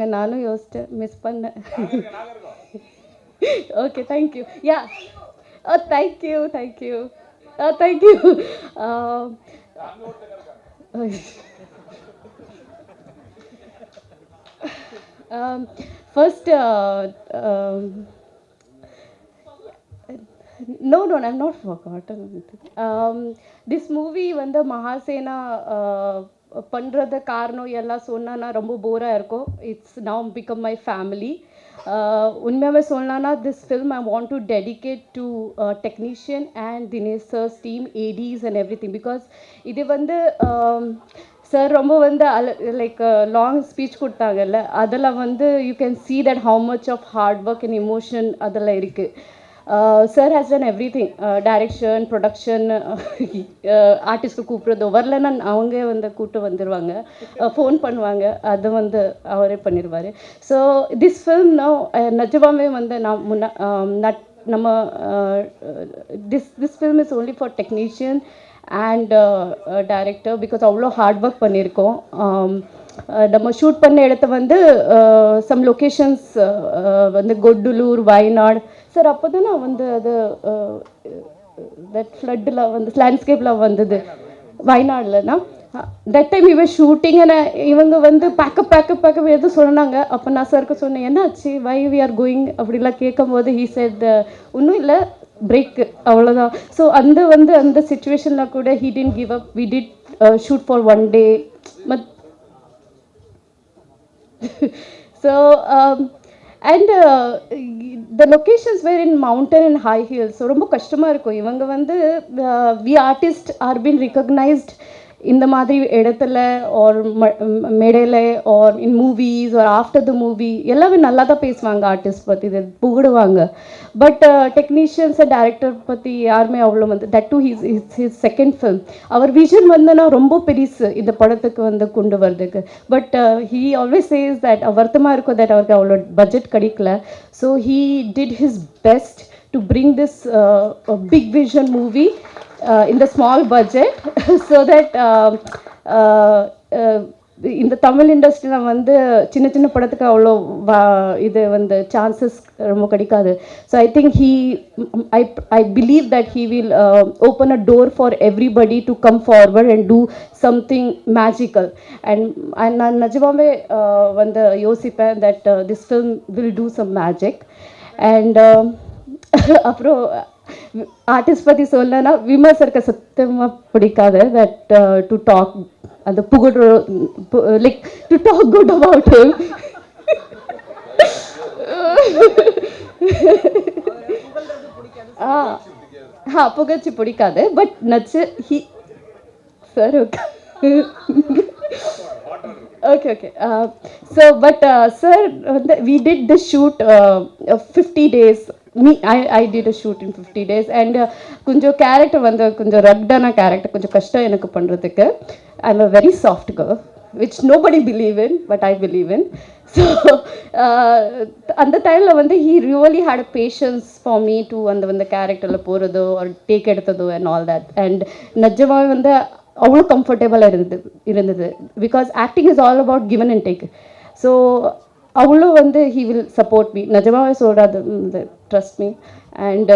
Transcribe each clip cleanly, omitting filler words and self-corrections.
கேட்டாங்க, நானும் யோசிச்சேன், மிஸ் பண்ணேன். Okay, thank you. Yeah, thank you, thank you, thank you. First, no, I'm not forgotten. This movie வந்து மகாசேனா பண்ணுறது காரணம் எல்லாம் சொன்னா ரொம்ப போராக இருக்கும். It's now become my family. உண்மையாகவே சொல்லலாம்னா this film I want to dedicate to technician and Dinesh sir's team, ADs and everything. Because இது வந்து சார் ரொம்ப வந்து லைக் லாங் ஸ்பீச் கொடுத்தாங்கல்ல, அதில் வந்து you can see that how much of hard work and emotion அதில் இருக்குது. Sir has done everything, direction, production, artist கூப்பிட்றது வரலன்னா அவங்க வந்து கூப்பிட்டு வந்துடுவாங்க, ஃபோன் பண்ணுவாங்க, அது வந்து அவரே பண்ணிடுவார். ஸோ திஸ் ஃபில்ம் நிஜமாவே வந்து நம்ம this film is only for technician and director. Because அவ்வளோ ஹார்ட் ஒர்க் பண்ணியிருக்கோம். நம்ம ஷூட் பண்ண இடத்த வந்து சம் லொக்கேஷன்ஸ் வந்து கொட்டுலூர், வயநாடு. சார் அப்போ தான் நான் வந்து அது தட் ஃப்ளட்டில் வந்து லேண்ட்ஸ்கேப்பில் வந்தது வயநாடுலனா. தட் டைம் இவன் ஷூட்டிங் இவங்க வந்து பேக்கப் எதுவும் சொன்னாங்க. அப்போ நான் சாருக்கு சொன்னேன், என்னாச்சு, வை வி ஆர் கோயிங் அப்படிலாம் கேட்கும்போது ஹீ செட் ஒன்றும் இல்லை, பிரேக்கு, அவ்வளோதான். ஸோ அந்த சுச்சுவேஷனில் கூட he didn't give up. We did shoot for 1 day. So and the locations were in mountain and high hills. So ரொம்ப கஷ்டமாக இருக்கும். இவங்க வந்து we artists are being recognized இந்த மாதிரி இடத்துல or மேடையில் or in movies or after the movie எல்லாமே நல்லா தான் பேசுவாங்க, ஆர்டிஸ்ட் பற்றி இதை புகடுவாங்க. பட் டெக்னீஷியன்ஸ் அண்ட் டைரக்டர் பற்றி யாருமே அவ்வளோ வந்து that to his second film. அவர் விஷன் வந்து நான் ரொம்ப பெருசு இந்த படத்துக்கு வந்து கொண்டு வர்றதுக்கு. But he always says that வருத்தமாக இருக்கும் தட் அவருக்கு அவ்வளோ பட்ஜெட் கிடைக்கல. So he did his best to bring this big vision movie in the small budget so that இந்த தமிழ் இண்டஸ்ட்ரியில் வந்து சின்ன சின்ன படத்துக்கு அவ்வளோ இது வந்து சான்சஸ் ரொம்ப கிடைக்காது. So I think I believe that he will open a door for everybody to come forward and do something magical. And நான் நிஜமாவே வந்து யோசிப்பேன் that this film will do some magic. And அப்புறம் ஆர்டிஸ்ட் பற்றி சொல்லனா விமர்சருக்கு சத்தியமாக பிடிக்காது தட் டு டாக் அந்த புகழ் like to talk good about him. புகழ்ச்சி பிடிக்காது. பட் நச்சு he sir okay. So but sir, we did the shoot 50 days. I did a shoot in 50 days and கொஞ்சம் கேரக்டர் வந்து கொஞ்சம் ரக்டான கேரக்டர், கொஞ்சம் கஷ்டம் எனக்கு பண்ணுறதுக்கு. I'm a very soft girl which nobody believe in but I believe in. So அந்த டைமில் வந்து he really had a patience for me to அந்த கேரக்டரில் போகிறதோ or டேக் எடுத்ததோ and all that. And நிஜமாக வந்து அவ்வளோ கம்ஃபர்டபுளாக இருந்தது because acting is all about given and take. So அவ்வளோ வந்து ஹீ வில் சப்போர்ட் மீ, நிஜமாகவே சொல்கிறாது, trust me. And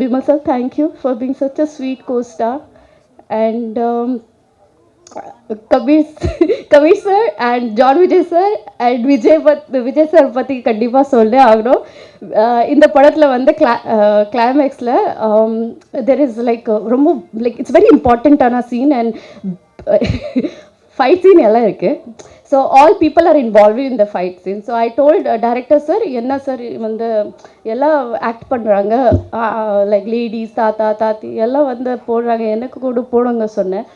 Vimal sir, thank you for being such a sweet costar. And Kabir sir and John Vijay sir and Vijay sir பற்றி கண்டிப்பாக சொல்லே ஆகணும். இந்த படத்தில் வந்து கிளைமேக்ஸில் தெர் இஸ் லைக் ரொம்ப லைக் இட்ஸ் வெரி இம்பார்ட்டண்ட்டான சீன் அண்ட் ஃபைட் சீன் எல்லாம் இருக்குது. So all people are involve in the fight scene. So I told director sir, என்ன சார் வந்து எல்லாம் ஆக்ட் பண்ணுறாங்க, லைக் லேடிஸ், தாத்தி எல்லாம் வந்து போடுறாங்க, எனக்கு கூட போடுங்க சொன்னேன்.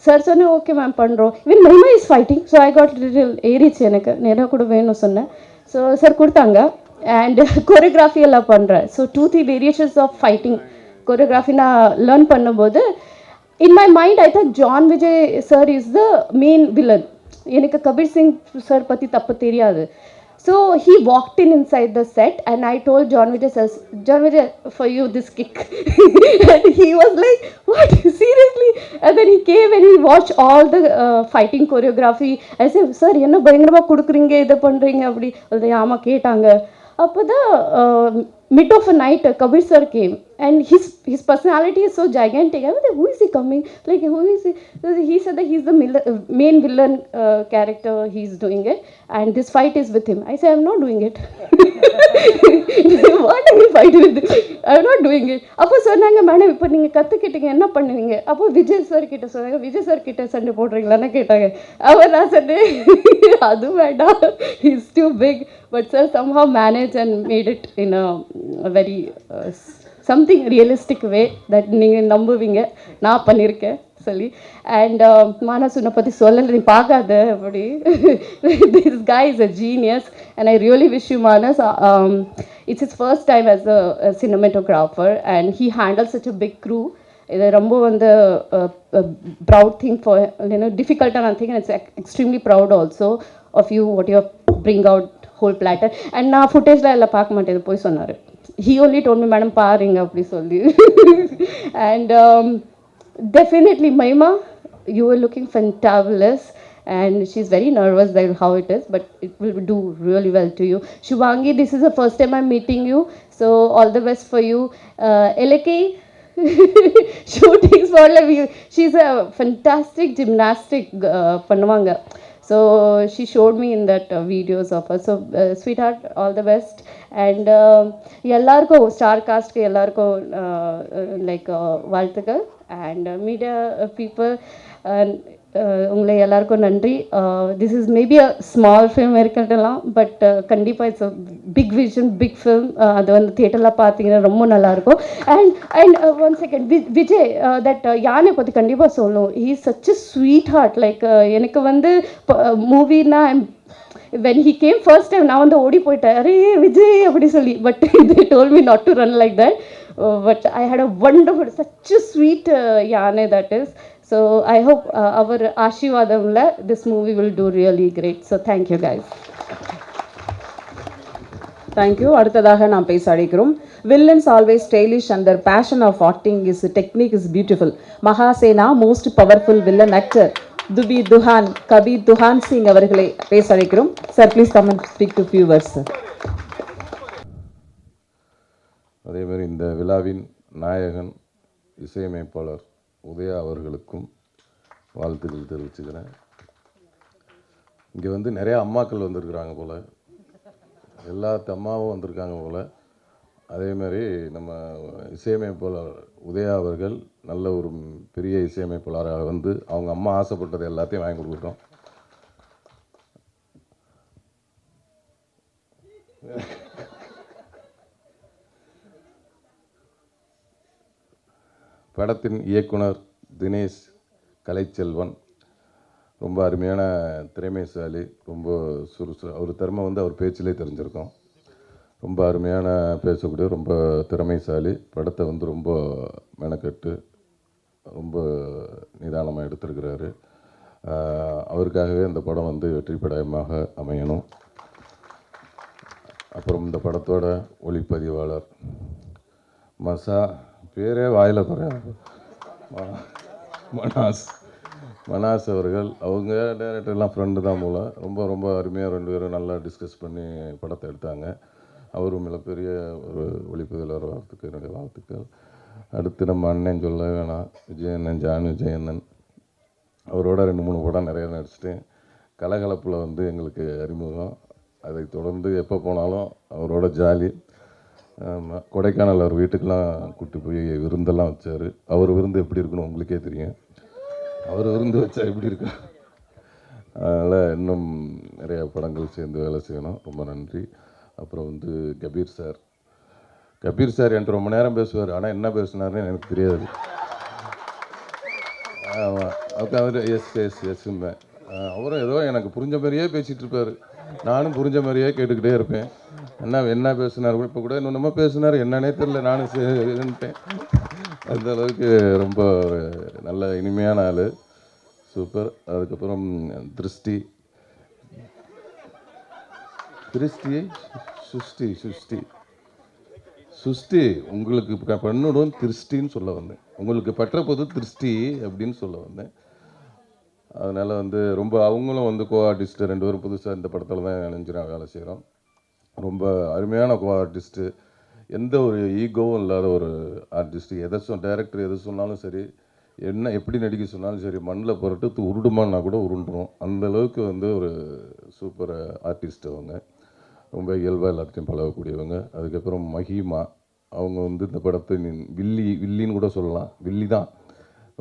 சார் சொன்னேன், ஓகே மேம் பண்ணுறோம். இவன் Mahima is fighting. So I got little ஏறிச்சு, எனக்கு கூட வேணும்னு சொன்னேன். ஸோ சார் கொடுத்தாங்க. அண்ட் கொரியோகிராஃபி எல்லாம் பண்ணுறேன். So 2-3 variations of fighting choreography நான் லேர்ன் பண்ணும்போது in my mind I thought John Vijay sir is the main villain. எனக்கு கபீர் சிங் சார் பற்றி தப்பு தெரியாது. So he walked in inside the set, and I told John Vijay, says, John Vijay, for you this kick. And he was like, what? Seriously? And then he came and he watched all the fighting choreography. I said, sir, என்ன பயங்கரமா கொடுக்குறீங்க இதை பண்றீங்க அப்படி. ஆமா கேட்டாங்க. அப்போதான் mid of a night Kabir sir came, and his personality is so gigantic. I was like, who is he coming, like who is he? He said that he's the main villain character, he's doing it, and this fight is with him. I said, I'm not doing it. What are you fighting with? I'm not doing it. அப்போ சொன்னாங்க, madam இப்போ நீங்கள் கற்றுக்கிட்டீங்க என்ன பண்ணுவீங்க? அப்போ Vijay sir கிட்ட சொன்னாங்க, Vijay sir கிட்ட சண்டை போடுறீங்களான்னு கேட்டாங்க. அவர் நான் சொன்னேன், அது வேண்டாம், he's too big. But sir somehow managed and made it in a very something realistic way that நீங்கள் நம்புவீங்க நான் பண்ணியிருக்கேன் சொல்லி. அண்ட் மானஸ் உன்னை பற்றி சொல்லலை, நீ பார்க்காத அப்படி. This guy is a genius and I really wish you, Manas. It's his first time as a cinematographer and he handles such a big crew. இது ரொம்ப வந்து ப்ரவுட் திங் ஃபார் டிஃபிகல்ட்டான thing, and it's extremely proud also of you what you bring out whole platter. அண்ட் நான் ஃபுட்டேஜில் எல்லாம் பார்க்க மாட்டேன், போய் சொன்னார். He only told me, madam பாருங்க அப்படி சொல்லி. And definitely Mahima, you were looking fantabulous, and she's very nervous that how it is, but it will do really well to you. Shubhangi, this is the first time I'm meeting you, so all the best for you. LK, shooting spot, she's a fantastic gymnastic பண்ணுவாங்க. So she showed me in that videos of her. So sweetheart, all the best. And எல்லாருக்கும் star காஸ்ட்க்கு எல்லாருக்கும் like வாழ்த்துக்கள். And media people உங்களை எல்லாருக்கும் நன்றி. This is maybe a small film இருக்கட்டலாம், but கண்டிப்பாக it's a big vision, big film. அது வந்து தியேட்டரில் பார்த்தீங்கன்னா ரொம்ப நல்லாயிருக்கும். And one second, Vijay that யானை பற்றி கண்டிப்பாக சொல்லணும். He is such a sweet heart. Like எனக்கு வந்து மூவின்னா when he came first time நான் வந்து ஓடி போயிட்டேன், அரே விஜய் அப்படி சொல்லி. But they told me not to run like that. But I had a wonderful, such a sweet யானை that is. So I hope our ஆசீர்வாதம்ல this movie will do really great. So thank you guys. Thank you. அடுத்ததாக நாம் பேச அழைக்கிறோம். Villains always stylish and their passion of acting is technique is beautiful. Mahasena most powerful villain actor Dubey Dukhan Kabir Dukhan Singh அவர்களை பேச அழைக்கிறோம். Sir please come and speak to few words sir. அதேமாதிரி இந்த விழாவின் நாயகன் இசையமைப்பாளர் உதயா அவர்களுக்கும் வாழ்த்துக்கள் தெரிவிச்சுக்கிறேன். இங்கே வந்து நிறையா அம்மாக்கள் வந்திருக்கிறாங்க போல், எல்லா அம்மாவும் வந்திருக்காங்க போல். அதேமாதிரி நம்ம இசையமைப்பாளர் உதயா அவர்கள் நல்ல ஒரு பெரிய இசையமைப்பாளராக வந்து அவங்க அம்மா ஆசைப்பட்டது எல்லாத்தையும் வாங்கி கொடுத்துட்டோம். படத்தின் இயக்குனர் தினேஷ் கலைச்செல்வன் ரொம்ப அருமையான திறமைசாலி, ரொம்ப அவர் திறமை வந்து அவர் பேச்சிலே தெரிஞ்சிருக்கோம். ரொம்ப அருமையான பேசக்கூடிய ரொம்ப திறமைசாலி. படத்தை வந்து ரொம்ப மெனக்கட்டு ரொம்ப நிதானமாக எடுத்திருக்கிறாரு. அவருக்காகவே இந்த படம் வந்து வெற்றி படமாக அமையணும். அப்புறம் இந்த படத்தோட ஒளிப்பதிவாளர் பேரே வாயில் குறையாது, மனாஸ் அவர்கள். அவங்க டைரக்டர்லாம் ஃப்ரெண்டு தான் போல். ரொம்ப ரொம்ப அருமையாக ரெண்டு பேரும் நல்லா டிஸ்கஸ் பண்ணி படத்தை எடுத்தாங்க. அவரும் மிகப்பெரிய ஒரு ஒளிப்பதிவாளர் வார்த்தைக்கு என்னுடைய வாழ்த்துக்கள். அடுத்து நம்ம அண்ணன் சொல்ல வேணாம், விஜயண்ணன், ஜான் விஜயண்ணன். அவரோட 2-3 படம் நிறைய நடிச்சிட்டேன். கலகலப்பில் வந்து எங்களுக்கு அறிமுகம். அதை தொடர்ந்து எப்போ போனாலும் அவரோட ஜாலி. கொடைக்கானல் அவர் வீட்டுக்கெலாம் கூப்பிட்டு போய் விருந்தெல்லாம் வச்சார். அவர் விருந்து எப்படி இருக்குன்னு உங்களுக்கே தெரியும். அவர் விருந்து வச்சா எப்படி இருக்கும். அதனால் இன்னும் நிறையா படங்கள் சேர்ந்து வேலை செய்யணும். ரொம்ப நன்றி. அப்புறம் வந்து கபீர் சார் என்கிட்ட ரொம்ப நேரம் பேசுவார். ஆனால் என்ன பேசினார்னு எனக்கு தெரியாது. ஆமாம், அவர் எஸ்ம்பேன். அவரும் ஏதோ எனக்கு புரிஞ்ச மாதிரியே பேசிகிட்டு இருப்பார். நானும் புரிஞ்ச மாதிரியே கேட்டுக்கிட்டே இருப்பேன். என்ன பேசினார், இப்போ கூட இன்னொன்னமா பேசினார், என்னன்னே தெரியல. நானும் இருந்துட்டேன். அந்த அளவுக்கு ரொம்ப நல்ல இனிமையான ஆள், சூப்பர். அதுக்கப்புறம் திருஷ்டி திருஷ்டி சுஷ்டி சுஷ்டி உங்களுக்கு பண்ணிடும் திருஷ்டின்னு சொல்ல வந்தேன். உங்களுக்கு பற்ற போது திருஷ்டி அப்படின்னு சொல்ல வந்தேன். அதனால் வந்து ரொம்ப அவங்களும் வந்து கோ ஆர்டிஸ்ட்டு 2 பேரும் புதுசாக இந்த படத்தில் தான் இணைஞ்சிடும் வேலை செய்கிறோம். ரொம்ப அருமையான கோ ஆர்டிஸ்ட்டு, எந்த ஒரு ஈகோவும் இல்லாத ஒரு ஆர்டிஸ்ட்டு. டைரக்டர் எதை சொன்னாலும் சரி, என்ன எப்படி நடிக்க சொன்னாலும் சரி, மண்ணில் புரட்டு உருடுமான்னா கூட உருண்டுரும். அந்தளவுக்கு வந்து ஒரு சூப்பர் ஆர்டிஸ்ட் அவங்க. ரொம்ப இயல்பாக எல்லாத்தையும் பழகக்கூடியவங்க. அதுக்கப்புறம் மஹிமா, அவங்க வந்து இந்த படத்தை வில்லின்னு கூட சொல்லலாம், வில்லி தான்,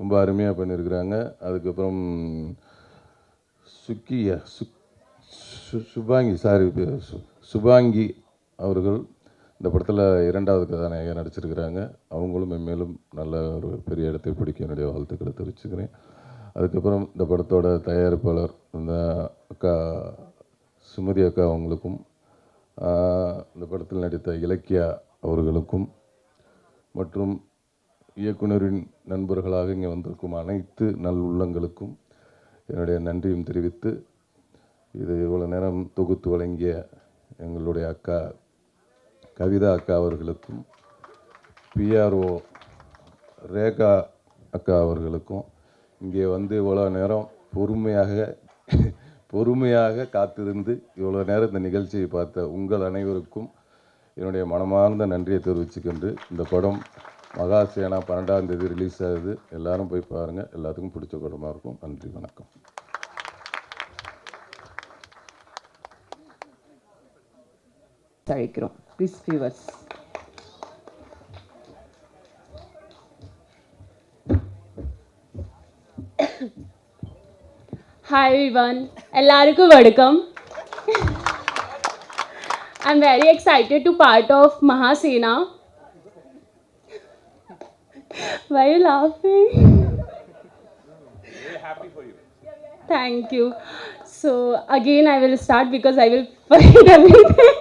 ரொம்ப அருமையாக பண்ணியிருக்கிறாங்க. அதுக்கப்புறம் சுபாங்கி அவர்கள் இந்த படத்தில் 2வது கதாநாயகியாக நடிச்சிருக்கிறாங்க. அவங்களும் மென்மேலும் நல்ல ஒரு பெரிய இடத்தை பிடிக்க என்னுடைய வாழ்த்துக்களை தெரிவிச்சுக்கிறேன். அதுக்கப்புறம் இந்த படத்தோட தயாரிப்பாளர் இந்த அக்கா சுமதி அக்கா அவங்களுக்கும், இந்த படத்தில் நடித்த இலக்கியா அவர்களுக்கும், மற்றும் இயக்குனரின் நண்பர்களாக இங்கே வந்திருக்கும் அனைத்து நல் உள்ளங்களுக்கும் என்னுடைய நன்றியும் தெரிவித்து, இது இவ்வளோ நேரம் தொகுத்து வழங்கிய எங்களுடைய அக்கா கவிதா அக்கா அவர்களுக்கும், பிஆர்ஓ ரேகா அக்கா அவர்களுக்கும், இங்கே வந்து இவ்வளோ நேரம் பொறுமையாக காத்திருந்து இவ்வளோ நேரம் இந்த நிகழ்ச்சியை பார்த்த உங்கள் அனைவருக்கும் என்னுடைய மனமார்ந்த நன்றியை தெரிவிச்சுக்கொண்டு, இந்த படம் மகாசேனா 12ஆம் தேதி ரிலீஸ் ஆகுது. எல்லாரும் போய் பாருங்கள். எல்லாத்துக்கும் பிடிச்ச படமாக இருக்கும். நன்றி, வணக்கம். அழைக்கிறோம் ப்ளீஸ் வியூவர்ஸ். Hi everyone, எல்லாருக்கும் வணக்கம். I'm very excited to part of Mahasena. Why are you laughing? Very happy for you. Thank you. So again I will start because I will forget everything.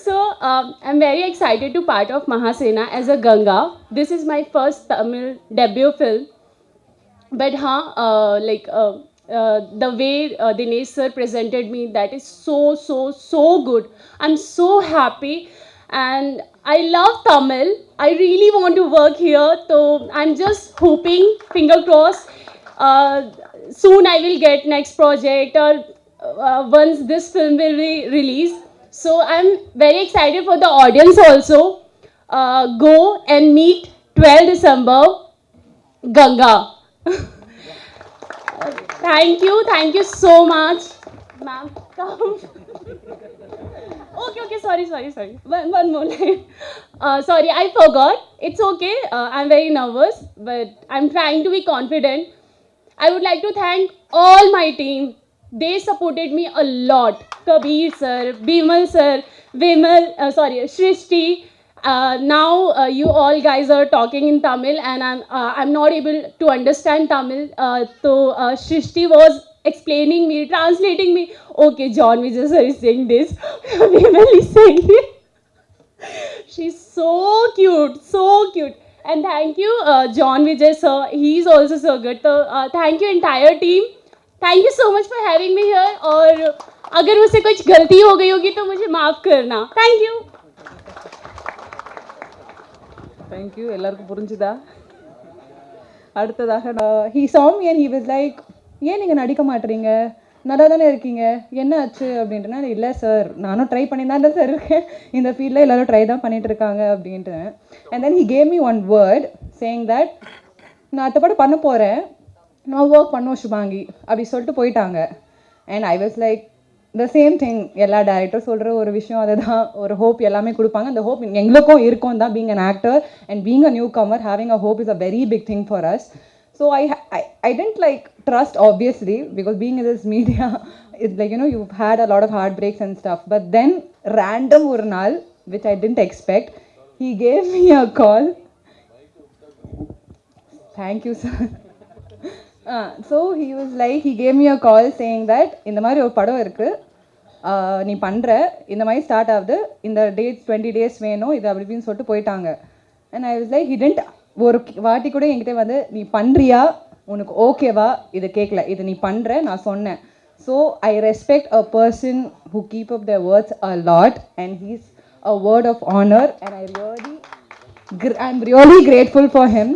So I'm very excited to part of Mahasena as a Ganga. This is my first Tamil debut film. But the way Dinesh sir presented me, that is so good. I'm so happy and I love Tamil. I really want to work here, so I'm just hoping, finger crossed, soon I will get next project or once this film will be released. So I'm very excited for the audience also. Go and meet 12 December Ganga. Thank you so much. Ma'am, come. Okay, sorry. One more line. Sorry, I forgot. It's okay. I'm very nervous, but I'm trying to be confident. I would like to thank all my team. They supported me a lot. Kabir sir, Bimal sir, Shrishti. Now you all guys are talking in Tamil and I'm not able to understand Tamil. So Shrishti was explaining me, translating me. Okay, John Vijay sir is saying this. Bimal is saying this. She's so cute. And thank you, John Vijay sir. He's also so good. So thank you entire team. Thank you so much for having me here. और अगर मुझसे कुछ गलती हो गई होगी तो मुझे माफ़ करना. Thank you. தேங்க்யூ. எல்லாருக்கும் புரிஞ்சுதா? அடுத்ததாக he saw me and he was like, ஏன் நீங்கள் நடிக்க மாட்டேறீங்க, நல்லா தானே இருக்கீங்க, என்ன ஆச்சு அப்படின்ட்டுனா, இல்லை சார் நானும் ட்ரை பண்ணி தான் சார் இருக்கேன், இந்த ஃபீல்டில் எல்லோரும் ட்ரை தான் பண்ணிகிட்டு இருக்காங்க அப்படின்ட்டு. And then he gave me one word saying that நான் அடுத்த படம் பண்ண போகிறேன், நான் ஒர்க் பண்ணுவோம் சுபாங்கி அப்படி சொல்லிட்டு போயிட்டாங்க. And I was like the same thing. எல்லா டேரக்டரும் சொல்கிற ஒரு விஷயம் அதுதான், ஒரு ஹோப் எல்லாமே கொடுப்பாங்க. அந்த ஹோப் எங்களுக்கும் இருக்கும் தான். Being an actor and being a new comer அ hope is a very big thing for us. So I didn't like trust, obviously, because being in this media, it's like, you know, you've had a lot of heartbreaks and stuff. But then random ஒரு நாள், which I didn't expect, he gave me a call. Thank you, sir. So he was like, he gave me a call saying that இந்த மாதிரி ஒரு படம் இருக்குது, நீ பண்ணுற, இந்த மாதிரி ஸ்டார்ட் ஆகுது, இந்த டேட்ஸ் 20 days வேணும், இது அப்படி இப்படின்னு சொல்லிட்டு போயிட்டாங்க. And I was like, he didn't ஒரு வாட்டி கூட என்கிட்ட வந்து நீ பண்ணுறியா, உனக்கு ஓகேவா, இது கேட்கல, இது நீ பண்ணுற நான் சொன்னேன். So I respect a person who keep up their words a lot, and he's a word of honor, and I'm really grateful for him.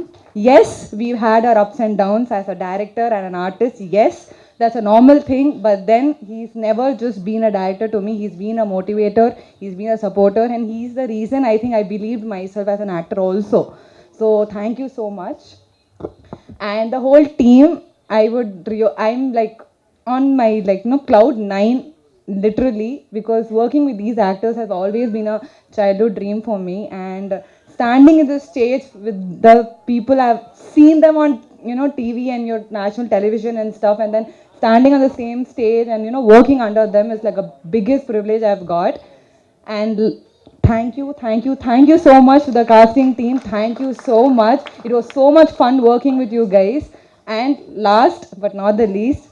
Yes, we've had our ups and downs as a director and an artist. Yes, that's a normal thing, but then he's never just been a director to me. He's been a motivator, he's been a supporter, and he's the reason I think I believed myself as an actor also. So thank you so much. And the whole team, I'm like on my cloud nine, literally, because working with these actors has always been a childhood dream for me. And standing in the stage with the people, I've seen them on TV and your national television and stuff, and then standing on the same stage and working under them is like a biggest privilege I've got. And thank you so much to the casting team. Thank you so much. It was so much fun working with you guys. And last but not the least,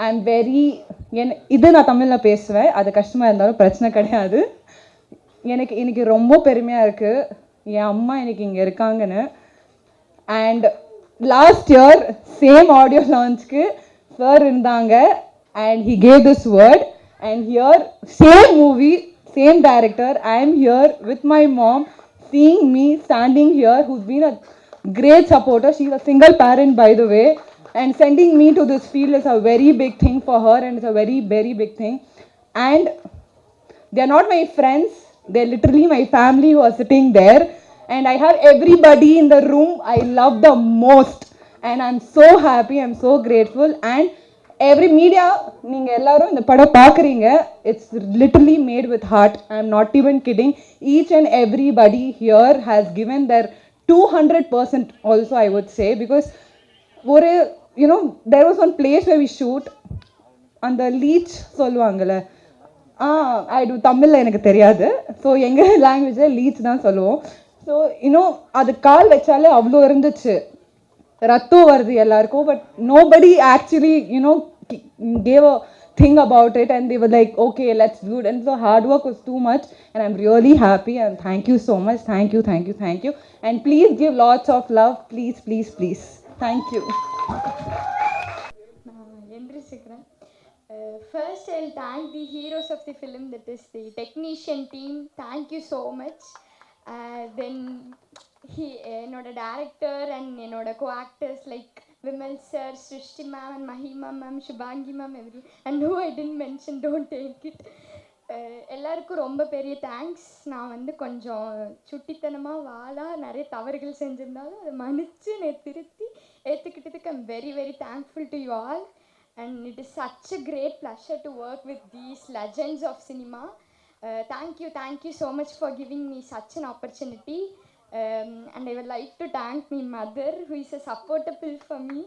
I'm very இது நான் தமிழில் பேசுவேன், அது கஷ்டமாக இருந்தாலும் பிரச்சனை கிடையாது. எனக்கு இன்னைக்கு ரொம்ப பெருமையாக இருக்குது என் அம்மா இன்னைக்கு இங்கே இருக்காங்கன்னு. And last year same audio லான்ச்க்கு சார் இருந்தாங்க, and he gave this word. And here same movie, same director, I am here with my mom, seeing me standing here, who's been a great supporter. She's a single parent, by the way, and sending me to this field is a very big thing for her, and it's a very, very big thing. And they're not my friends, they're literally my family who are sitting there, and I have everybody in the room I love the most, and I'm so happy, I'm so grateful. And every media, நீங்க எல்லாரும் இந்த படம் பார்க்குறீங்க, it's literally made with heart. I'm not even kidding. Each and everybody here has given their 200% also, I would say, because ஒரு there was one place where we shoot, அந்த leech சொல்லுவாங்கல்ல, ஐ to தமிழில் எனக்கு தெரியாது, ஸோ எங்கள் லாங்குவேஜில் leech தான் சொல்லுவோம். ஸோ அது கால் வச்சாலே அவ்வளோ இருந்துச்சு, ரத்தம் வருது எல்லாருக்கும், but nobody actually gave a thing about it, and they were like, okay, let's do it. And so hard work was too much, and I'm really happy, and thank you so much. Thank you, and please give lots of love, please. Thank you. First, I'll thank the heroes of the film, that is the technician team. Thank you so much. Then என்னோட director and என்னோட co-actors like Vimal sir, Srushti ma'am and Mahima ma'am, Shubhangi ma'am, every and who I didn't mention, don't take it. எல்லாருக்கும் ரொம்ப பெரிய thanks. நான் கொஞ்சம் சுட்டித்தனமாக நிறைய தவறுகள் செஞ்சுருந்தாலும் அதை மன்னிச்சு என்னை திருத்தி ஏற்றுக்கிட்டதுக்கு I'm very very thankful to you all. And it is such a great pleasure to work with these legends of cinema. Thank you so much for giving me such an opportunity. And I would like to thank my mother, who is a supporter pill for me.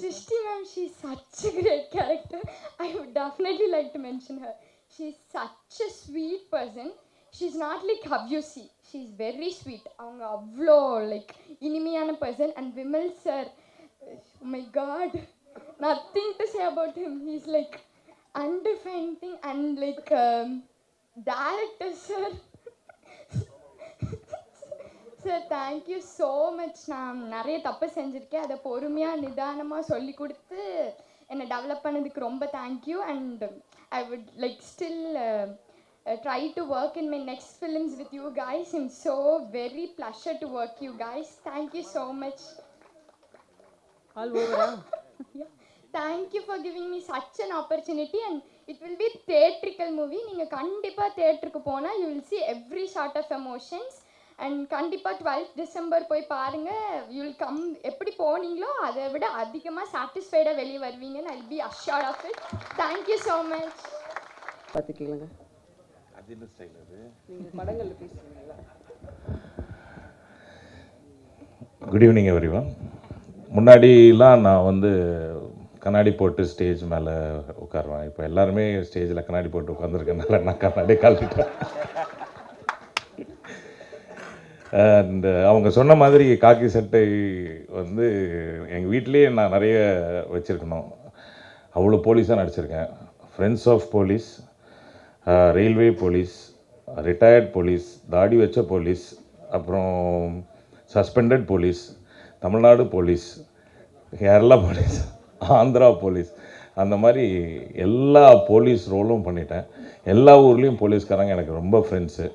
Srishti ma'am, she's such a great character. I would definitely like to mention her. She's such a sweet person. She's not like how you see. She's very sweet. அவங்க அவ்வளோ like இனிமையான person. And Vimal sir, my god, nothing to say about him. He's like undefined thing. And like director sir, sir thank you so much. நான் நிறைய தப்பு செஞ்சுருக்கேன், அதை பொறுமையாக நிதானமாக சொல்லி கொடுத்து என்னை டெவலப் பண்ணதுக்கு ரொம்ப thank you. And I would like still try to work in my next films with you guys. I'm so very pleasure to work you guys. Thank you so much. All over. Yeah. Thank you for giving me such an opportunity, and it will be theatrical movie. நீங்க கண்டிப்பா தியேட்டருக்கு போனா you will see every sort of emotions, and கண்டிப்பா 12th December போய் பாருங்க. you will come, எப்படி போனீங்களோ அதை விட அதிகமாக சாட்டிஸ்ஃபைடாக வெளியே வருவீங்கன்னு I'll be assured of it. Thank you so much. பார்த்து கேளுங்க. Good evening everyone. முன்னாடிலாம் நான் கண்ணாடி போட்டு ஸ்டேஜ் மேலே உட்காருவேன். இப்போ எல்லாருமே ஸ்டேஜில் கண்ணாடி போட்டு உட்காந்துருக்கனால நான் கண்ணாடி கழட்டிட்டேன். அண்ட் அவங்க சொன்ன மாதிரி காக்கி சட்டை எங்கள் வீட்டிலேயே நான் நிறைய வச்சுருக்கணும். அவ்வளோ போலீஸாக நடிச்சிருக்கேன். Friends of police, railway police, retired police, தாடி வச்ச போலீஸ், அப்புறம் suspended police, Tamil Nadu police, Kerala police, Andhra police, அந்த மாதிரி எல்லா போலீஸ் ரோலும் பண்ணிட்டேன். எல்லா ஊர்லேயும் போலீஸ்காரங்க எனக்கு ரொம்ப ஃப்ரெண்ட்ஸு.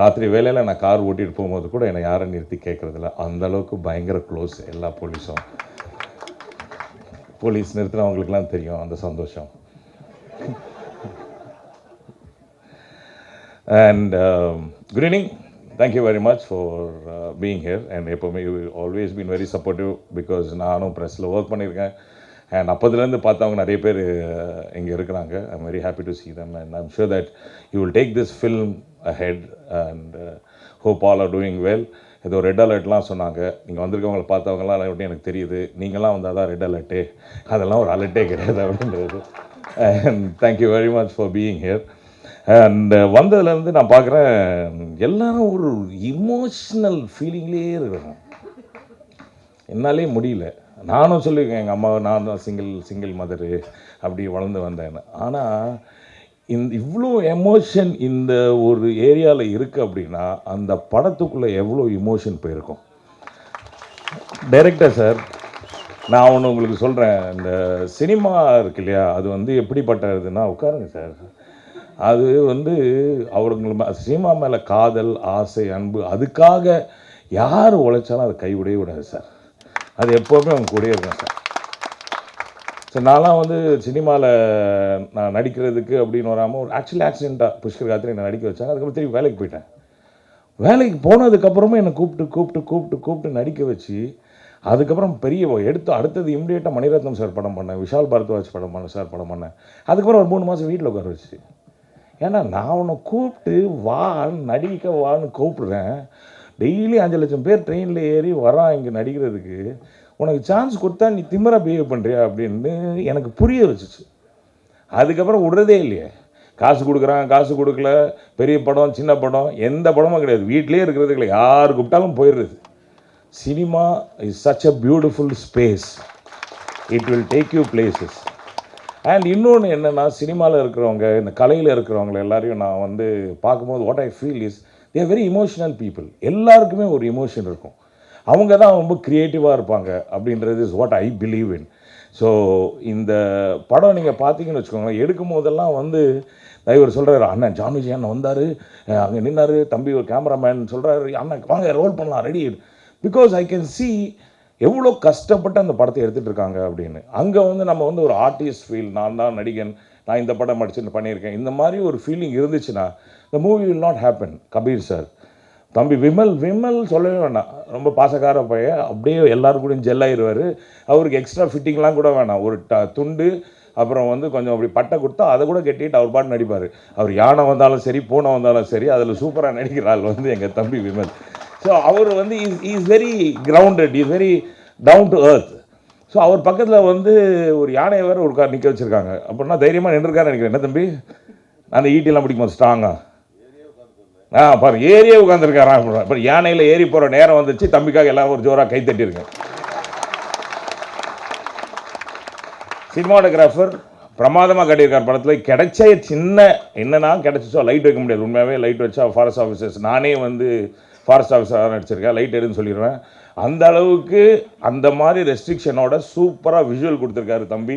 ராத்திரி வேலையில் நான் கார் ஓட்டிகிட்டு போகும்போது கூட என்னை யாரும் நிறுத்தி கேட்குறதில்ல. அந்தளவுக்கு பயங்கர க்ளோஸ் எல்லா போலீஸும். போலீஸ் நிறுத்தினவங்களுக்குலாம் தெரியும் அந்த சந்தோஷம். And good evening, thank you very much for being here. And எப்போவுமே you always been very supportive because நானும் ப்ரெஸ்ஸில் ஒர்க் பண்ணியிருக்கேன். அண்ட் அப்போதுலேருந்து பார்த்தவங்க நிறைய பேர் இங்கே இருக்கிறாங்க. I'm very happy to see them and I'm sure that you will take this film ahead and hope all are doing well. ஏதோ ரெட் அலர்ட்லாம் சொன்னாங்க. நீங்கள் வந்திருக்கவங்களை பார்த்தவங்களாம் எப்படி எனக்கு தெரியுது, நீங்களாம் வந்தால் தான் ரெட் அலர்ட்டு, அதெல்லாம் ஒரு அலர்ட்டே கிடையாது அப்படின்றது. And thank you very much for being here. And வந்ததுலேருந்து நான் பார்க்குறேன் எல்லாரும் ஒரு இமோஷ்னல் ஃபீலிங்லேயே இருக்கிறாங்க. என்னாலே முடியல. நானும் சொல்லியிருக்கேன் எங்கள் அம்மாவை, நான் தான் சிங்கிள் மதரு அப்படி வளர்ந்து வந்தேன்னு. ஆனால் இவ்வளோ எமோஷன் இந்த ஒரு ஏரியாவில் இருக்குது அப்படின்னா அந்த படத்துக்குள்ளே எவ்வளோ இமோஷன் போயிருக்கும். டைரக்டர் சார், நான் ஒன்று உங்களுக்கு சொல்கிறேன். இந்த சினிமா இருக்கு இல்லையா, அது வந்து எப்படிப்பட்டதுன்னா, உட்காருங்க சார், அது வந்து அவருங்க சினிமா மேலே காதல், ஆசை, அன்பு, அதுக்காக யார் உழைச்சாலும் அதை கைவிடவே விடாது சார். அது எப்போவுமே அவங்க கூடயே இருக்கும் சார். சார் நான்லாம் வந்து சினிமாவில் நான் நடிக்கிறதுக்கு அப்படின்னு வராமல் ஒரு ஆக்சிடெண்ட்டாக புஷ்கர் காத்திரி என்னை நடிக்க வச்சாங்க. அதுக்கப்புறம் திரும்பி வேலைக்கு போயிட்டேன். வேலைக்கு போனதுக்கப்புறமும் என்னை கூப்பிட்டு நடிக்க வச்சு அதுக்கப்புறம் பெரிய அடுத்தது இம்மிடியேட்டாக மணிரத்னம் சார் படம் பண்ணேன், விஷால் பாரத்வாஜ் படம் பண்ணேன். அதுக்கப்புறம் ஒரு 3 மாதம் வீட்டில் உட்கார வச்சு. ஏன்னா நான் உன்னை கூப்பிட்டு நடிக்க வான்னு கூப்பிடுறேன். டெய்லி 5 லட்சம் பேர் ட்ரெயினில் ஏறி வரான் இங்கே நடிக்கிறதுக்கு, உனக்கு சான்ஸ் கொடுத்தா நீ திமிரா பிஹேவ் பண்ணுறியா அப்படின்னு எனக்கு புரிய வச்சுச்சு. அதுக்கப்புறம் விடுறதே இல்லையே. காசு கொடுக்குறான், காசு கொடுக்கல, பெரிய படம் சின்ன படம் எந்த படமும் கிடையாது, வீட்டிலே இருக்கிறது இல்லை, யார் கூப்பிட்டாலும் போயிடுறது. Cinema is such a beautiful space, it will take you places. And இன்னொன்று என்னென்னா, சினிமாவில் இருக்கிறவங்க, இந்த கலையில் இருக்கிறவங்க எல்லாரையும் நான் வந்து பார்க்கும்போது what I feel is they are very emotional people. எல்லாருக்குமே ஒரு இமோஷன் இருக்கும். அவங்க தான் ரொம்ப க்ரியேட்டிவாக இருப்பாங்க அப்படின்றது is what I believe in. So இந்த படம் நீங்கள் பார்த்தீங்கன்னு வச்சுக்கோங்களேன், எடுக்கும் போதெல்லாம் வந்து இவர் சொல்கிறாரு, அண்ணன் ஜான் விஜய் அண்ணன் வந்தார், அங்கே நின்னார், தம்பி ஒரு கேமராமேன் சொல்கிறாரு, அண்ணன் வாங்க ரோல் பண்ணலாம் ready. Because I can see எவ்வளோ கஷ்டப்பட்டு அந்த படத்தை எடுத்துகிட்டு இருக்காங்க அப்படின்னு. அங்கே வந்து நம்ம வந்து ஒரு ஆர்டிஸ்ட் ஃபீல், நான் தான் நடிகன், நான் இந்த படம் படிச்சுட்டு பண்ணியிருக்கேன், இந்த மாதிரி ஒரு ஃபீலிங் இருந்துச்சுன்னா the movie will not happen. Kabir sir, தம்பி விமல் சொல்லவே வேண்டாம், ரொம்ப பாசக்கார பையன், அப்படியே எல்லாரும் கூட ஜெல்லாயிருவார். அவருக்கு எக்ஸ்ட்ரா ஃபிட்டிங்லாம் கூட வேணாம், ஒரு துண்டு அப்புறம் வந்து கொஞ்சம் அப்படி பட்டை கொடுத்தா அதை கூட கட்டிட்டு அவர் பாட்டு நடிப்பார். அவர் யானை வந்தாலும் சரி, பூனை வந்தாலும் சரி, அதில் சூப்பராக நடிக்கிற ஆள் வந்து எங்கள் தம்பி விமல். ஸோ அவர் வந்து is very grounded, is very down to earth. So அவர் பக்கத்தில் வந்து ஒரு யானையை வேறு ஒரு நிற்க வச்சுருக்காங்க. அப்படின்னா தைரியமாக நின்றுருக்காரு நினைக்கிறேன். என்ன தம்பி, அந்த ஈட்டிலாம் பிடிக்கும்போது ஸ்ட்ராங்காக பாரு ஏரியே உட்காந்துருக்காரா. அப்புறம் யானையில் ஏறி போகிற நேரம் வந்துச்சு, தம்பிக்காக எல்லாம் ஒரு ஜோராக கை தட்டியிருக்கேன். சினிமாட்டோகிராஃபர் பிரமாதமாக கட்டியிருக்கார் படத்தில். கிடைச்ச சின்ன என்னன்னா கிடைச்சிச்சோ, லைட் வைக்க முடியாது. உண்மையாகவே லைட் வச்சா ஃபாரஸ்ட் ஆஃபீஸர்ஸ், நானே வந்து ஃபாரஸ்ட் ஆஃபீஸராக நடிச்சிருக்கேன், லைட் எடுன்னு சொல்லிடுவேன். அந்த அளவுக்கு அந்த மாதிரி ரெஸ்ட்ரிக்ஷனோட சூப்பராக விஷுவல் கொடுத்துருக்காரு தம்பி.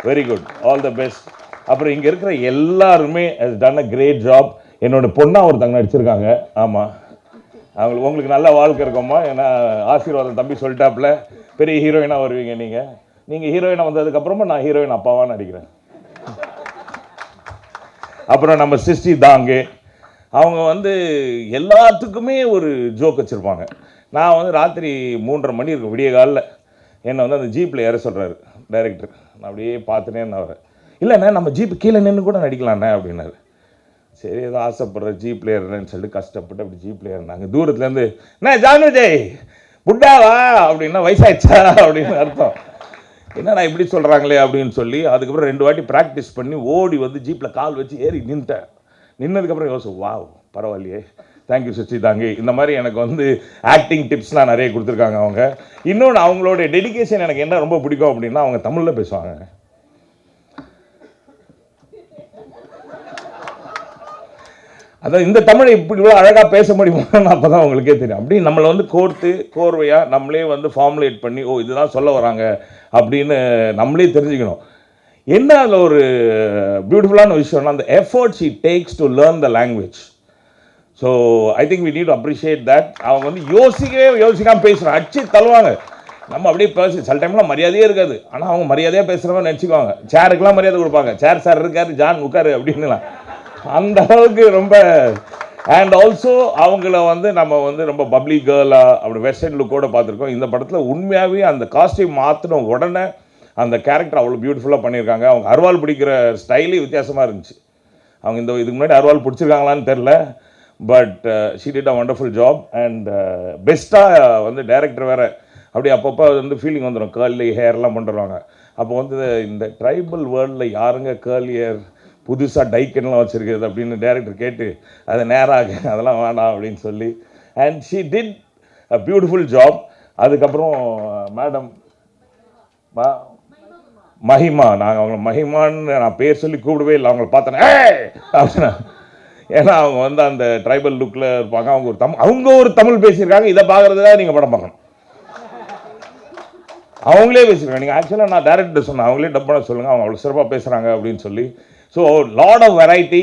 Very good, all the best. அப்புறம் இங்கே இருக்கிற எல்லாருமே has done a great job. என்னோடய பொண்ணாக ஒருத்தங்க நடிச்சிருக்காங்க. ஆமாம், உங்களுக்கு நல்ல வாழ்க்கை இருக்கும்மா. ஏன்னா ஆசீர்வாதம் தம்பி சொல்லிட்டாப்புல, பெரிய ஹீரோயினாக வருவீங்க நீங்கள் ஹீரோயினாக வந்ததுக்கப்புறமா நான் ஹீரோயின் அப்பாவாக நடிக்கிறேன். அப்புறம் நம்ம சிஸ்டி தாங்கே, அவங்க வந்து எல்லாத்துக்குமே ஒரு ஜோக் வச்சுருப்பாங்க. நான் வந்து ராத்திரி 3:30 மணி இருக்கும், விடிய காலில் என்னை வந்து அந்த ஜீப்பில் ஏற சொல்கிறாரு டைரக்டர். நான் அப்படியே பார்த்துனே இருந்தவரை, இல்லைண்ணே நம்ம ஜீப்பு கீழே நின்று கூட நடிக்கலாண்ணே அப்படின்னாரு. சரி ஏதோ ஆசைப்படுற ஜீப்பில் ஏறுறேன்னு சொல்லிட்டு கஷ்டப்பட்டு அப்படி ஜீப்பில் ஏறினாங்க. தூரத்துலேருந்து என்ன ஜான் விஜய் புட்டாவா அப்படின்னா வயசாயிடுச்சா அப்படின்னு அர்த்தம். என்னடா இப்படி சொல்கிறாங்களே அப்படின்னு சொல்லி அதுக்கப்புறம் 2 வாட்டி ப்ராக்டிஸ் பண்ணி ஓடி வந்து ஜீப்பில் கால் வச்சு ஏறி நின்ட்டேன். நின்னதுக்கப்புறம் யோசிச்சு, வாவ் பரவாயில்லையே, தேங்க்யூ சச்சி தாங்கி. இந்த மாதிரி எனக்கு வந்து ஆக்டிங் டிப்ஸ்லாம் நிறைய கொடுத்துருக்காங்க அவங்க. இன்னொன்று அவங்களோட டெடிகேஷன் எனக்கு என்ன ரொம்ப பிடிக்கும் அப்படின்னா, அவங்க தமிழில் பேசுவாங்க. அதான் இந்த தமிழை இப்படி இவ்வளோ அழகாக பேச முடியுமான்னு அப்போ தான் உங்களுக்கே தெரியும். அப்படி நம்மளை வந்து கோர்வையாக நம்மளே வந்து ஃபார்முலேட் பண்ணி ஓ இதுதான் சொல்ல வராங்க அப்படின்னு நம்மளே தெரிஞ்சுக்கணும். என்ன அதில் ஒரு பியூட்டிஃபுல்லான விஷயம்னா அந்த efforts he takes to learn the language. So I think we need to appreciate that. அவங்க வந்து யோசிக்காமல் பேசுகிறாங்க, அடிச்சு தள்ளுவாங்க. நம்ம அப்படியே பேசி சில டைம்லாம் மரியாதையே இருக்காது, ஆனால் அவங்க மரியாதையாக பேசுகிறவங்க நினச்சிக்குவாங்க. சேருக்கெலாம் மரியாதை கொடுப்பாங்க, சேர் சார் இருக்காரு ஜான் உட்காரு அப்படின்னுலாம். அந்த அளவுக்கு ரொம்ப அண்ட் ஆல்சோ அவங்கள வந்து நம்ம வந்து ரொம்ப பப்ளி கேர்லாக அப்படி வெஸ்டர்ன் லுக்கோடு பார்த்துருக்கோம். இந்த படத்தில் உண்மையாகவே அந்த காஸ்டியூம் மாற்றின உடனே அந்த கேரக்டர் அவ்வளோ பியூட்டிஃபுல்லாக பண்ணியிருக்காங்க. அவங்க அருவாள் பிடிக்கிற ஸ்டைலே வித்தியாசமாக இருந்துச்சு. அவங்க இதுக்கு முன்னாடி அருவாள் பிடிச்சிருக்காங்களான்னு தெரில, but she did a wonderful job. And பெஸ்ட்டாக வந்து டைரக்டர் வேறு அப்படி அப்பப்போ வந்து ஃபீலிங் வந்துடும், கேர்லி ஹேர்லாம் பண்ணுறாங்க. அப்போ வந்து இந்த ட்ரைபல் வேர்ல்டில் யாருங்க கேர்லி ஹேர் புதுசாக டைக்கன்லாம் வச்சுருக்குது அப்படின்னு டைரக்டர் கேட்டு அதை நேராக அதெல்லாம் வேண்டாம் அப்படின்னு சொல்லி and she did a beautiful job. அதுக்கப்புறம் மேடம் மஹிமா, நாங்கள் அவங்கள மஹிமான்னு நான் பேர் சொல்லி கூப்பிடவே இல்லை. அவங்கள பார்த்தேன் அப்படின்னா, ஏன்னா அவங்க வந்து அந்த ட்ரைபல் லுக்கில் இருப்பாங்க. அவங்க ஒரு தமிழ் பேசியிருக்காங்க, இதை பார்க்குறதுக்காக நீங்கள் படம் பார்க்கணும். அவங்களே பேசியிருக்காங்க. நீங்கள் ஆக்சுவலாக நான் டேரக்டர் சொன்னேன், அவங்களே டப் பண்ண சொல்லுங்கள், அவங்க அவ்வளோ சிறப்பாக பேசுகிறாங்க அப்படின்னு சொல்லி. ஸோ லாட் ஆஃப் வெரைட்டி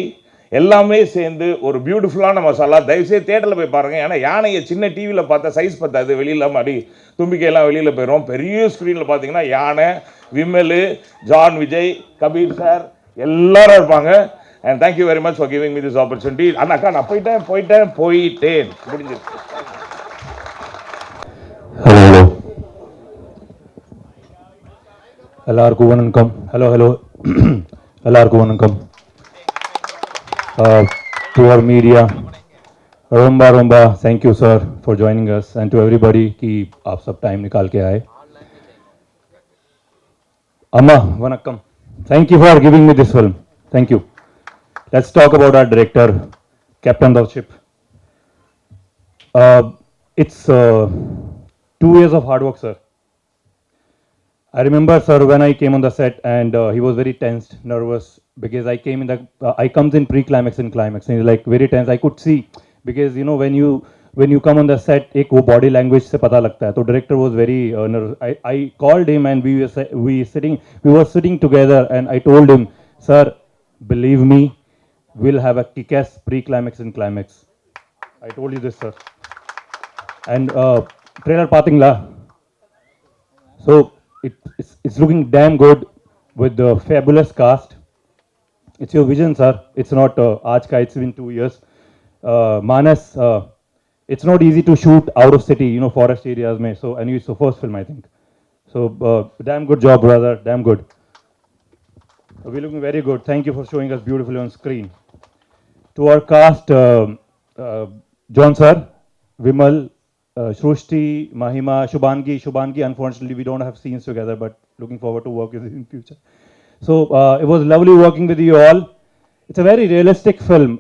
எல்லாமே சேர்ந்து ஒரு பியூட்டிஃபுல்லான மசாலா. தயவுசெய்து தேட்டரில் போய் பாருங்கள். ஏன்னா யானையை சின்ன டிவியில் பார்த்தா சைஸ் பத்தாது, வெளியில் மாதிரி தும்பிக்கையெல்லாம் வெளியில் போயிடும். பெரிய ஸ்க்ரீனில் பார்த்தீங்கன்னா யானை, விமல், ஜான் விஜய், கபீர் சார் எல்லாரும் இருப்பாங்க. And thank you very much for giving me this opportunity. அண்ணாக்கா நான் போயிட்டேன் முடிஞ்சு. ஹலோ எல்லாருக்கும் வணக்கம். ஹலோ எல்லாருக்கும் வணக்கம். To our media, romba thank you sir for joining us, and to everybody कि आप सब time निकाल के आए. Amma vanakkam, thank you for giving me this film. Thank you. Let's talk about our director, captain of ship. It's 2 years of hard work, sir. I remember, sir, when I came on the set, and he was very tensed, nervous, because I came in the, I comes in pre-climax and climax, and he's like very tense. I could see, because you know when you come on the set, एक वो body language से पता लगता है. तो director was very nervous. I called him, and we were sitting together, and I told him, sir, believe me, we'll have a kick-ass pre-climax and climax. I told you this, sir. And trailer पातिंगला, so it's looking damn good with the fabulous cast. It's your vision, sir. It's not aaj ka, it's been 2 years. Manas, it's not easy to shoot out of city, you know, forest areas mein. So and it's the first film, I think. So damn good job, brother, damn good. We're looking very good. Thank you for showing us beautifully on screen. To our cast, John sir, Vimal, Shrushti, Mahima, Shubhangi, unfortunately we don't have scenes together, but looking forward to work with you in future. So it was lovely working with you all. It's a very realistic film.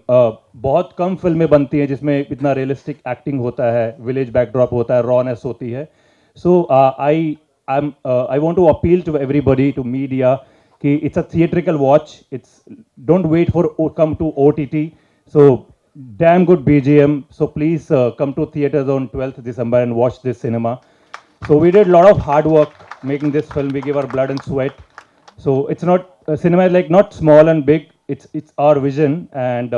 बहुत कम फिल्में बनती हैं जिसमें इतना realistic acting होता है, village backdrop होता है, rawness होती है. So I want to appeal to everybody, to media, कि it's a theatrical watch. Don't wait for come to OTT. So damn good BGM. So please come to theaters on 12th December and watch this cinema. So we did a lot of hard work making this film. We gave our blood and sweat. So it's not cinema is like not small and big. It's our vision. And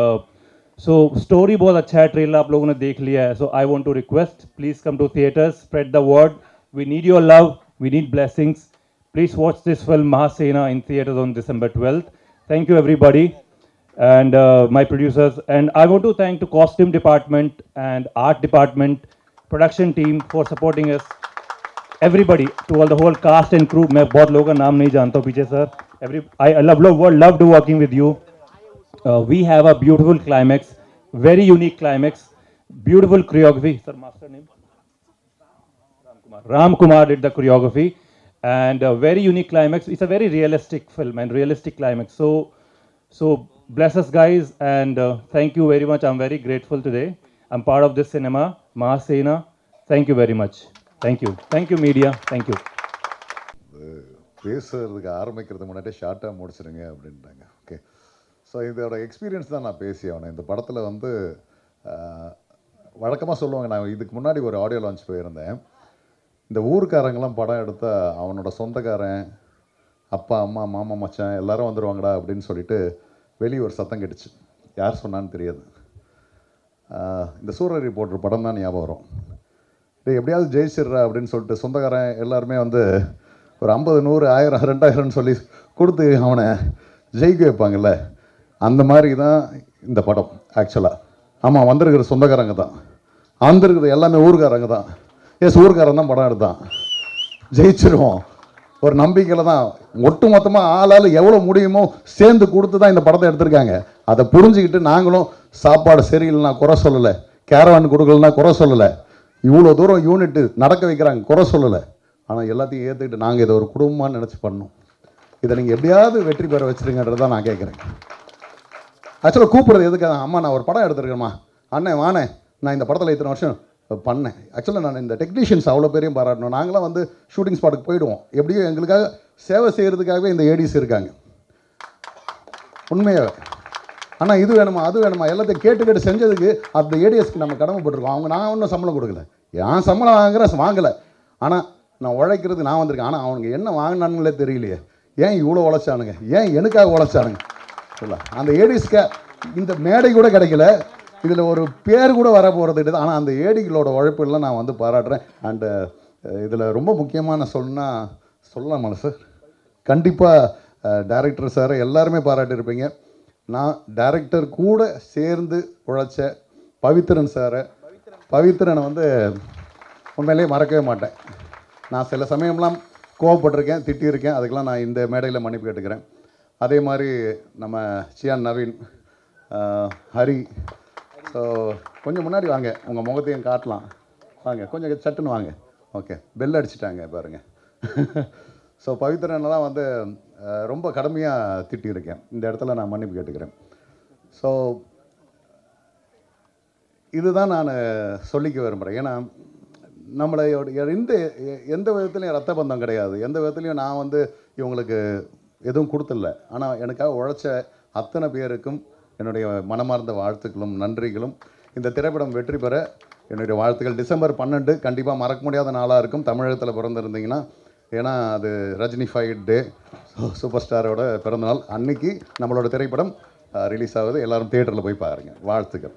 so story बहुत अच्छा है. Trailer आप लोगों ने देख लिया है. So I want to request, please come to theaters, spread the word. We need your love. We need blessings. Please watch this film Mahasena in theaters on December 12th. Thank you everybody. And my producers, and I want to thank the costume department and art department, production team for supporting us. Everybody, to all the whole cast and crew. मैं बहुत लोगों का नाम नहीं जानता हूँ पीछे sir. I loved working with you. We have a beautiful climax, very unique climax, beautiful choreography. Sir, master name? Ram Kumar did the choreography, and a very unique climax. It's a very realistic film and realistic climax. So bless us guys, and thank you very much. I'm very grateful today. I'm part of this cinema, Mahasena. Thank you very much. Thank you media. Thank you. பேசுறதுக்கு ஆரம்பிக்கிறதுக்கு முன்னாடி ஷார்ட்டாக முடிச்சிடுங்க அப்படின்ட்டாங்க. Okay, so இதோட experience தான் நான் பேசி ஆகணும். இந்த படத்தில் வந்து வழக்கமாக சொல்லுவாங்க, நான் இதுக்கு முன்னாடி ஒரு ஆடியோ லான்ச் போயிருந்தேன். இந்த ஊருக்காரங்கெல்லாம் படம் எடுத்தால் அவனோட சொந்தக்காரன், அப்பா அம்மா மாமா மச்சான் எல்லாரும் வந்துடுவாங்கடா அப்படின்னு சொல்லிட்டு வெளியே ஒரு சத்தம் கேட்டுச்சு. யார் சொன்னான்னு தெரியாது. இந்த சூரிய ரிப்போர்ட்டர் படம் தான் ஞாபகம் வரும். எப்படியாவது ஜெயிச்சிடுறா அப்படின்னு சொல்லிட்டு சொந்தக்காரன் எல்லாருமே வந்து ஒரு 50, 100, 1000, 2000 சொல்லி கொடுத்து அவனை ஜெயிக்க வைப்பாங்கல்ல, அந்த மாதிரி தான் இந்த படம் ஆக்சுவலாக. ஆமாம், வந்திருக்கிற சொந்தக்காரங்க தான், வந்திருக்கிறது எல்லாமே ஊருக்காரங்க தான். ஊருக்காரன் தான் படம் எடுத்தான், ஜெயிச்சிருவோம் ஒரு நம்பிக்கையில் தான் ஒட்டு மொத்தமாக ஆளால் எவ்வளோ முடியுமோ சேர்ந்து கொடுத்து தான் இந்த படத்தை எடுத்திருக்காங்க. அதை புரிஞ்சுக்கிட்டு நாங்களும் சாப்பாடு சரியில்லைனா குறை சொல்லலை, கேரவான் கொடுக்கலன்னா குறை சொல்லலை, இவ்வளோ தூரம் யூனிட்டு நடக்க வைக்கிறாங்க குறை சொல்லலை. ஆனால் எல்லாத்தையும் ஏற்றுக்கிட்டு நாங்கள் இதை ஒரு குடும்பமாக நினச்சி பண்ணோம். இதை நீங்கள் எப்படியாவது வெற்றி பெற வச்சுருங்கன்றது தான் நான் கேட்குறேன். ஆக்சுவலாக கூப்பிட்றது எதுக்கு? அம்மா நான் ஒரு படம் எடுத்துருக்கேம்மா, அண்ணன் வானே, நான் இந்த படத்தில் இத்தனை வருஷம் பண்ணேன். ஆக்சுவலாக நான் இந்த டெக்னீஷியன்ஸ் அவ்வளோ பேரையும் பாராட்டணும். நாங்களாம் வந்து ஷூட்டிங் ஸ்பாட்டுக்கு போயிடுவோம், எப்படியோ எங்களுக்காக சேவை செய்கிறதுக்காகவே இந்த ஏடிஸ் இருக்காங்க உண்மையாக. ஆனால் இது வேணுமா அது வேணுமா எல்லாத்தையும் கேட்டு செஞ்சதுக்கு அந்த ஏடிஎஸ்க்கு நம்ம கடமைப்பட்டிருக்கோம். அவங்க நான் ஒன்றும் சம்பளம் கொடுக்கல, என் சம்பளம் வாங்கலை, ஆனால் நான் உழைக்கிறது நான் வந்திருக்கேன். ஆனால் அவனுங்க என்ன வாங்கினானுங்களே தெரியலையே, ஏன் இவ்வளோ உழைச்சானுங்க, ஏன் எனக்காக உழைச்சானுங்க இல்லை. அந்த ஏடிஸ்க்கு இந்த மேடை கூட கிடைக்கல, இதில் ஒரு பேர் கூட வர போகிறது கிடையாது. ஆனால் அந்த ஏடிகளோட உழைப்புலாம் நான் வந்து பாராட்டுறேன். அண்டு இதில் ரொம்ப முக்கியமாக நான் சொல்லலாமா சார்? கண்டிப்பாக டைரக்டர் சார் எல்லாருமே பாராட்டியிருப்பீங்க. நான் டைரக்டர் கூட சேர்ந்து உழைச்ச பவித்ரன் சாரை, பவித்ரனை வந்து உண்மையிலேயே மறக்கவே மாட்டேன். நான் சில சமயம்லாம் கோவப்பட்டிருக்கேன், திட்டியிருக்கேன், அதுக்கெல்லாம் நான் இந்த மேடையில் மன்னிப்பு கேட்டுக்கிறேன். அதே மாதிரி நம்ம சியான் நவீன், ஹரி. ஸோ கொஞ்சம் முன்னாடி வாங்க, உங்கள் முகத்தையும் காட்டலாம், வாங்க கொஞ்சம் சட்டுன்னு வாங்க. ஓகே, பெல் அடிச்சிட்டாங்க பாருங்கள். ஸோ பவித்ரனெல்லாம் வந்து ரொம்ப கடுமையாக திட்டியிருக்கேன், இந்த இடத்துல நான் மன்னிப்பு கேட்டுக்கிறேன். ஸோ இதுதான் நான் சொல்லிக்க விரும்புகிறேன். ஏன்னா நம்மளை எந்த விதத்துலையும் ரத்த பந்தம் கிடையாது, எந்த விதத்துலையும் நான் வந்து இவங்களுக்கு எதுவும் கொடுத்துடல. ஆனால் எனக்காக உழைச்ச அத்தனை பேருக்கும் என்னுடைய மனமார்ந்த வாழ்த்துக்களும் நன்றிகளும். இந்த திரைப்படம் வெற்றி பெற என்னுடைய வாழ்த்துக்கள். டிசம்பர் 12 கண்டிப்பாக மறக்க முடியாத நாளாக இருக்கும் தமிழகத்தில் பிறந்திருந்தீங்கன்னா. ஏன்னா அது ரஜினிஃபைட் டே, சூப்பர் ஸ்டாரோட பிறந்தநாள் அன்னைக்கு நம்மளோட திரைப்படம் ரிலீஸ் ஆகுது. எல்லோரும் தியேட்டரில் போய் பாருங்கள். வாழ்த்துக்கள்.